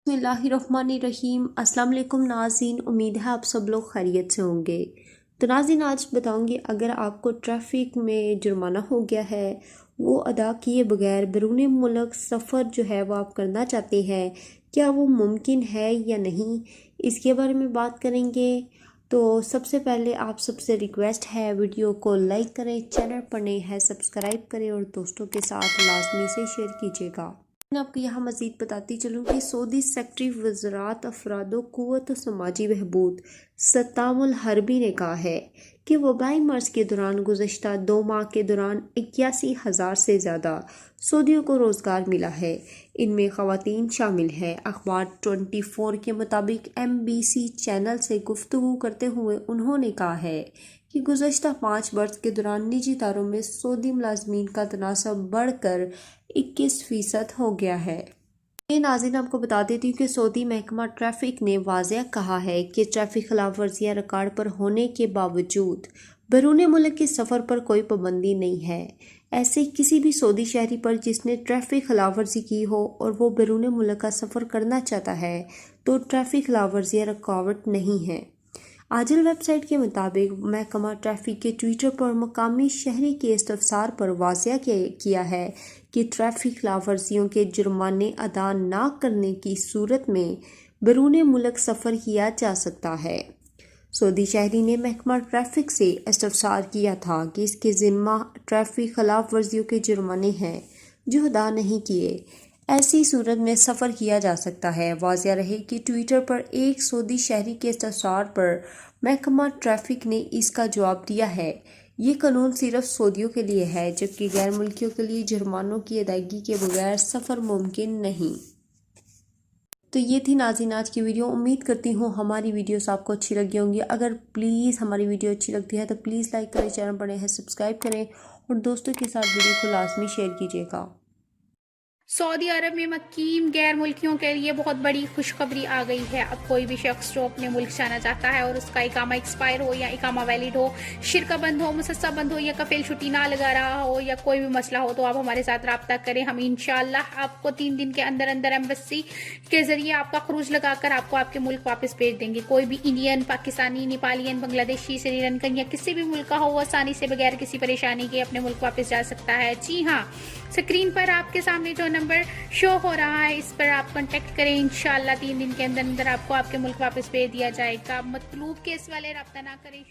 बिस्मिल्लाहिर्रहमानिर्रहीम। अस्सलाम वालेकुम नाज़रीन, उम्मीद है आप सब लोग खैरियत से होंगे। तो नाज़रीन, आज बताऊंगी अगर आपको ट्रैफिक में जुर्माना हो गया है, वो अदा किए बगैर बैरून मुल्क सफ़र जो है वो आप करना चाहते हैं, क्या वो मुमकिन है या नहीं, इसके बारे में बात करेंगे। तो सबसे पहले आप सबसे रिक्वेस्ट है, वीडियो को लाइक करें, चैनल पर नए हैं सब्सक्राइब करें और दोस्तों के साथ लाजमी से शेयर कीजिएगा। मैं आपको यहाँ मज़ीद बताती चलूँ कि सऊदी सेक्रेटरी वज़ारत अफरादो क़ुव्वत व समाजी बहबूद सत्तामुल हरबी ने कहा है कि वबाई मर्ज़ के दौरान गुज़श्ता 2 माह के दौरान 81,000 से ज़्यादा सऊदियों को रोज़गार मिला है। इनमें ख़वातीन शामिल हैं। अखबार 24 के मुताबिक MBC चैनल से गुफ्तगू करते हुए उन्होंने कहा है कि गुज़श्ता 5 वर्ष के दौरान निजी इदारों में सऊदी मुलाज़मीन का तनासब बढ़कर 21% हो गया है। ये नाज़रीन, आपको बता देती हूँ कि सऊदी महकमा ट्रैफिक ने वाज़ेह कहा है कि ट्रैफिक खिलाफ वर्जियाँ रिकॉर्ड पर होने के बावजूद बैरून मुल्क के सफ़र पर कोई पाबंदी नहीं है। ऐसे किसी भी सऊदी शहरी पर जिसने ट्रैफिक खिलाफ वर्जी की हो और वो बैरून मुल्क का सफ़र करना चाहता है तो ट्रैफिक खिलाफ वर्जियाँ रुकावट नहीं है। आजल वेबसाइट के मुताबिक महकमा ट्रैफिक के ट्विटर पर मकामी शहरी के इस्तफसार पर वाज़ेह किया है कि ट्रैफिक खिलाफ वर्जियों के जुर्माने अदा न करने की सूरत में बैरून मुल्क सफ़र किया जा सकता है। सऊदी शहरी ने महकमा ट्रैफिक से इस्तफसार किया था कि इसके ज़िम्मा ट्रैफिक खिलाफ वर्जियों के जुर्माने हैं जो अदा नहीं किए, ऐसी सूरत में सफ़र किया जा सकता है। वाज़ेह रहे कि ट्विटर पर एक सऊदी शहरी के इस्तफसार पर महकमा ट्रैफिक ने इसका जवाब दिया है, ये कानून सिर्फ सऊदियों के लिए है, जबकि गैर मुल्कियों के लिए जुर्मानों की अदायगी के बगैर सफ़र मुमकिन नहीं। तो ये थी नाज़रीन आज की वीडियो। उम्मीद करती हूँ हमारी वीडियोस आपको अच्छी लगी होंगी। अगर प्लीज़ हमारी वीडियो अच्छी लगती है तो प्लीज़ लाइक करें, चैनल पर नए हैं सब्सक्राइब करें और दोस्तों के साथ वीडियो को लाजमी शेयर कीजिएगा। सऊदी अरब में मुकीम गैर मुल्कियों के लिए बहुत बड़ी खुशखबरी आ गई है। अब कोई भी शख्स जो अपने मुल्क जाना चाहता है और उसका इकामा एक्सपायर हो या इकामा वैलिड हो, शिरका बंद हो, मुसस्सा बंद हो या कफील छुट्टी ना लगा रहा हो या कोई भी मसला हो, तो आप हमारे साथ रब्ता करें। हम इंशाअल्लाह आपको 3 दिन के अंदर अंदर एम्बेसी के जरिए आपका खरूज लगाकर आपको आपके मुल्क वापस भेज देंगे। कोई भी इंडियन, पाकिस्तानी, नेपालियन, बांग्लादेशी, श्रीलंकन या किसी भी मुल्क का हो, वो आसानी से बगैर किसी परेशानी के अपने मुल्क वापस जा सकता है। जी हाँ, स्क्रीन पर आपके सामने जो नंबर शो हो रहा है इस पर आप कांटेक्ट करें। इंशाअल्लाह 3 दिन के अंदर अंदर आपको आपके मुल्क वापस भेज दिया जाएगा। मतलूब केस वाले रब्ता ना करें।